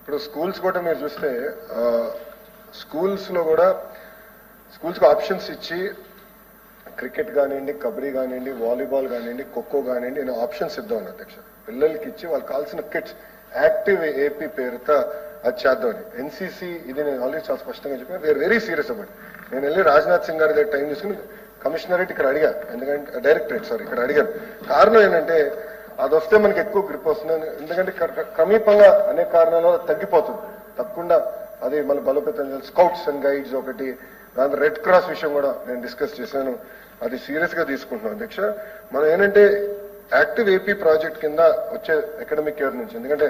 ఇప్పుడు స్కూల్స్ కూడా మీరు చూస్తే స్కూల్స్లో కూడా స్కూల్స్కి ఆప్షన్స్ ఇచ్చి క్రికెట్ కానివ్వండి, కబడ్డీ కానివ్వండి, వాలీబాల్ కానివ్వండి, ఖోఖో కానివ్వండి, నేను ఆప్షన్స్ ఇద్దామని అధ్యక్ష. పిల్లలకి ఇచ్చి వాళ్ళకి కావాల్సిన కిట్స్ యాక్టివ్ ఏపీ పేరుతో అది చేద్దామని. ఎన్సీసీ ఇది నేను ఆల్రెడీ చాలా స్పష్టంగా చెప్పాను. We are very serious about. నేను వెళ్ళి రాజ్నాథ్ సింగ్ గారి దగ్గర టైం తీసుకుని కమిషనరేట్ ఇక్కడ అడిగా, ఎందుకంటే డైరెక్టరేట్ ఇక్కడ అడిగాను. కారణం ఏంటంటే అది వస్తే మనకి ఎక్కువ గ్రిప్ వస్తుంది. ఎందుకంటే క్రమీపంగా అనేక కారణాల తగ్గిపోతుంది. తప్పకుండా అది మన బలోపేతం చేయాలి. స్కౌట్స్ అండ్ గైడ్స్ ఒకటి, దాంట్లో రెడ్ క్రాస్ విషయం కూడా నేను డిస్కస్ చేశాను. అది సీరియస్ గా తీసుకుంటున్నాం అధ్యక్ష. మనం ఏంటంటే యాక్టివ్ ఏపీ ప్రాజెక్ట్ కింద వచ్చే అకాడమిక్ ఇయర్ నుంచి, ఎందుకంటే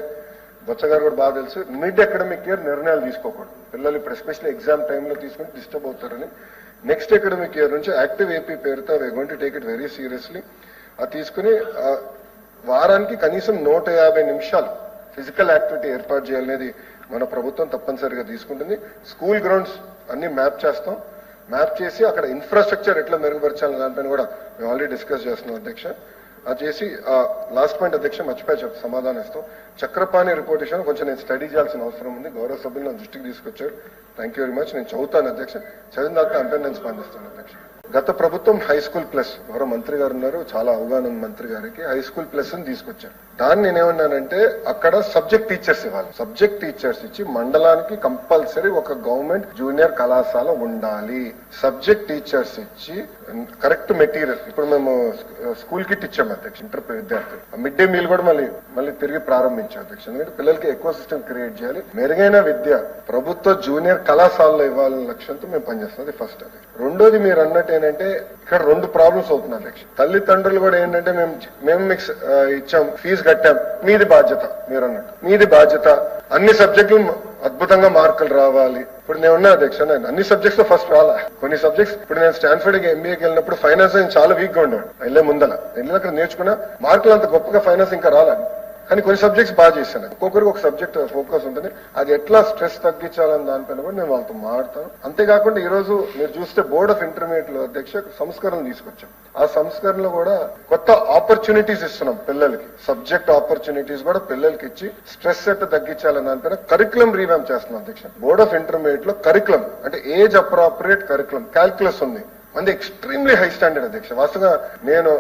బొత్స గారు కూడా బాగా తెలుసు, మిడ్ అకాడమిక్ ఇయర్ నిర్ణయాలు తీసుకోకూడదు. పిల్లలు ఇప్పుడు ఎస్పెషల్లీ ఎగ్జామ్ టైంలో తీసుకుని డిస్టర్బ్ అవుతారని నెక్స్ట్ అకాడమిక్ ఇయర్ నుంచి యాక్టివ్ ఏపీ పేరుతో we going to take it very seriously. అది తీసుకుని వారానికి కనీసం 150 నిమిషాలు ఫిజికల్ యాక్టివిటీ ఏర్పాటు చేయాలనేది మన ప్రభుత్వం తప్పనిసరిగా తీసుకుంటుంది. స్కూల్ గ్రౌండ్స్ అన్ని మ్యాప్ చేస్తాం. మ్యాప్ చేసి అక్కడ ఇన్ఫ్రాస్ట్రక్చర్ ఎట్లా మెరుగుపరచాలని దానిపైన కూడా మేము ఆల్రెడీ డిస్కస్ చేస్తున్నాం అధ్యక్ష. అది చేసి లాస్ట్ పాయింట్ అధ్యక్ష మర్చిపోయి సమాధానం ఇస్తాం. చక్రపాణి రిపోర్ట్ విషయం కొంచెం నేను స్టడీ చేయాల్సిన అవసరం ఉంది. గౌరవ సభ్యులు నా దృష్టికి తీసుకొచ్చారు. Thank you very much. నేను చదువుతాను అధ్యక్ష. చదివిన తర్వాత అంటే నేను స్పందిస్తాను అధ్యక్ష. గత ప్రభుత్వం హై స్కూల్ ప్లస్, గౌరవ మంత్రి గారు ఉన్నారు, చాలా అవగాహన మంత్రి గారికి హై స్కూల్ ప్లస్ అని తీసుకొచ్చారు. దాన్ని నేనేమన్నానంటే అక్కడ సబ్జెక్ట్ టీచర్స్ ఇవ్వాలి. సబ్జెక్ట్ టీచర్స్ ఇచ్చి మండలానికి కంపల్సరీ ఒక గవర్నమెంట్ జూనియర్ కళాశాల ఉండాలి. సబ్జెక్ట్ టీచర్స్ ఇచ్చి కరెక్ట్ మెటీరియల్, ఇప్పుడు మేము స్కూల్ కిట్ ఇచ్చాము అధ్యక్ష ఇంటర్ విద్యార్థులు. మిడ్ డే మీల్ కూడా మళ్ళీ తిరిగి ప్రారంభించాం అధ్యక్ష. ఎందుకంటే పిల్లలకి ఎక్కువ సిస్టమ్ క్రియేట్ చేయాలి. మెరుగైన విద్య ప్రభుత్వ జూనియర్ కళాశాలలో ఇవ్వాలనే లక్ష్యంతో మేము పనిచేస్తాం. ఫస్ట్ అది. రెండోది మీరు అన్నట్టు ఏంటంటే ఇక్కడ 2 ప్రాబ్లమ్స్ అవుతున్నాయి అధ్యక్ష. తల్లిదండ్రులు కూడా ఏంటంటే మేము మీకు ఇచ్చాం, ఫీజు కట్టాం, మీది బాధ్యత. మీరు అన్నట్టు మీది బాధ్యత. అన్ని సబ్జెక్టులు అద్భుతంగా మార్కులు రావాలి. ఇప్పుడు నేను ఉన్నా అధ్యక్ష, నేను అన్ని సబ్జెక్ట్స్ లో ఫస్ట్ రాలా. కొన్ని సబ్జెక్ట్స్ ఇప్పుడు నేను స్టాన్ఫర్డ్ ఎంబీఏకి వెళ్ళినప్పుడు ఫైనాన్స్ చాలా వీక్ గా ఉండేవాడు. వెళ్ళే ముందల అక్కడ నేర్చుకున్నా మార్కులు అంత గొప్పగా ఫైనాన్స్ ఇంకా రాలా. కానీ కొన్ని సబ్జెక్ట్స్ బాగా చేశాను. ఒక్కొక్కరికి ఒక సబ్జెక్ట్ ఫోకస్ ఉంటుంది. అది ఎట్లా స్ట్రెస్ తగ్గించాలని దానిపైన కూడా నేను వాళ్ళతో మాట్లాడతాను. అంతేకాకుండా ఈ రోజు మీరు చూస్తే బోర్డ్ ఆఫ్ ఇంటర్మీడియట్ లో అధ్యక్ష సంస్కరణలు తీసుకొచ్చాం. ఆ సంస్కరణలో కూడా కొత్త ఆపర్చునిటీస్ ఇస్తున్నాం పిల్లలకి. సబ్జెక్ట్ ఆపర్చునిటీస్ కూడా పిల్లలకి ఇచ్చి స్ట్రెస్ ఎట్లా తగ్గించాలని దానిపైన కరికులం రీవ్యాంప్ చేస్తున్నాం అధ్యక్ష. బోర్డ్ ఆఫ్ ఇంటర్మీడియట్ లో కరికులం అంటే ఏజ్ అప్రాప్రియేట్ కరికులం క్యాల్కులస్ ఉంది. అది ఎక్స్ట్రీమ్లీ హై స్టాండర్డ్ అధ్యక్ష. వాస్తవంగా నేను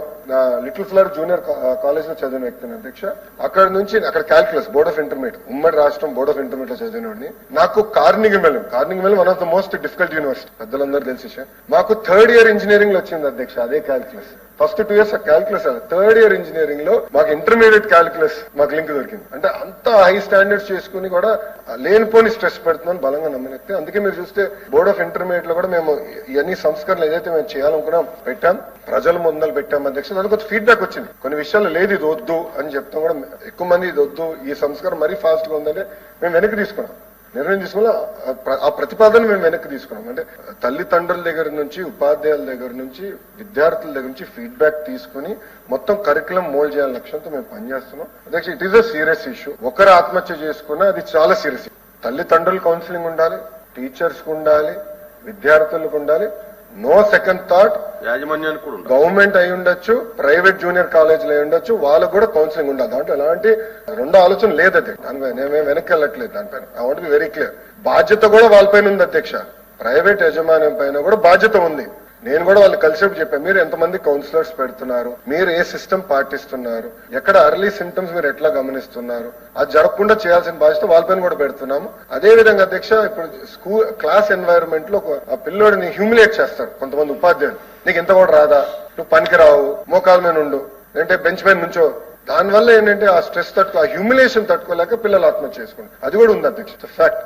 లిటిల్ ఫ్లవర్ జూనియర్ కాలేజ్ లో చదివిన వ్యక్తిని అధ్యక్ష. అక్కడ నుంచి అక్కడ క్యాల్కులస్ బోర్డ్ ఆఫ్ ఇంటర్మీడియట్, ఉమ్మడి రాష్ట్రం బోర్డ్ ఆఫ్ ఇంటర్మీడియట్ లో చదివినోడిని. నాకు Carnegie Mellon one of the most difficult university, పెద్దలందరూ తెలిసి. మాకు 3rd ఇయర్ ఇంజనీరింగ్ లో వచ్చింది అధ్యక్ష అదే calculus. First 2 years calculus, 3rd year engineering లో మాకు ఇంటర్మీడియట్ క్యాల్కులస్ మాకు లింక్ దొరికింది. అంటే అంత హై స్టాండర్డ్స్ చేసుకుని కూడా లేనిపోని స్ట్రెస్ పెడుతున్నాను బలంగా నమ్మనెత్తే. అందుకే మీరు చూస్తే బోర్డ్ ఆఫ్ ఇంటర్మీడియట్ లో కూడా మేము ఇవన్నీ సంస్కరణలు ఏదైతే మేము చేయాలనుకున్నాం పెట్టాం, ప్రజల ముందలు పెట్టాం అధ్యక్ష. దానికి కొంచెం ఫీడ్బ్యాక్ వచ్చింది. కొన్ని విషయాలు లేదు ఇది వద్దు అని చెప్తాం కూడా ఎక్కువ మంది ఇది వద్దు, ఈ సంస్కరణ మరీ ఫాస్ట్ గా ఉందంటే మేము వెనక్కి తీసుకున్నాం. నిర్ణయం తీసుకుని ఆ ప్రతిపాదన మేము వెనక్కి తీసుకున్నాం. అంటే తల్లిదండ్రుల దగ్గర నుంచి, ఉపాధ్యాయుల దగ్గర నుంచి, విద్యార్థుల దగ్గర నుంచి ఫీడ్బ్యాక్ తీసుకుని మొత్తం కరికులం మోల్డ్ చేయాలని లక్ష్యంతో మేము పనిచేస్తున్నాం అధ్యక్ష. It is a serious issue. ఒకరు ఆత్మహత్య చేసుకున్నా అది చాలా సీరియస్. తల్లిదండ్రులు కౌన్సిలింగ్ ఉండాలి, టీచర్స్ కు ఉండాలి, విద్యార్థులకు ఉండాలి. No second thought. యాజమాన్యానికి కూడా గవర్నమెంట్ అయి ఉండొచ్చు, ప్రైవేట్ జూనియర్ కాలేజీలు అయి ఉండొచ్చు, వాళ్ళకు కూడా కౌన్సిలింగ్ ఉండాలి. దాంట్లో ఎలాంటి రెండో ఆలోచన లేదు అధ్యక్ష. దానిపై మేము వెనక్కి వెళ్ళట్లేదు. దానిపైన I want be very clear. బాధ్యత కూడా వాళ్ళపైన ఉంది అధ్యక్ష. ప్రైవేట్ యజమాన్యం పైన కూడా బాధ్యత ఉంది. నేను కూడా వాళ్ళు కలిసేపు చెప్పాను, మీరు ఎంతమంది కౌన్సిలర్స్ పెడుతున్నారు, మీరు ఏ సిస్టమ్ పాటిస్తున్నారు, ఎక్కడ అర్లీ సిమ్టమ్స్ మీరు ఎట్లా గమనిస్తున్నారు, అది జరగకుండా చేయాల్సిన బాధ్యత వాళ్ళపైన కూడా పెడుతున్నాము. అదే విధంగా అధ్యక్ష ఇప్పుడు క్లాస్ ఎన్వైరన్మెంట్ లో ఆ పిల్లోడిని హ్యూమిలేట్ చేస్తారు కొంతమంది ఉపాధ్యాయులు. నీకు ఇంత కూడా రాదా, నువ్వు పనికిరావు, మోకాల మీద ఉండు, అంటే బెంచ్ మీద నుంచో. దానివల్ల ఏంటంటే ఆ స్ట్రెస్ ఆ హ్యూమిలేషన్ తట్టుకోలేక పిల్లలు ఆత్మహత్య చేసుకుంటారు. అది కూడా ఉంది అధ్యక్ష, ఫ్యాక్ట్.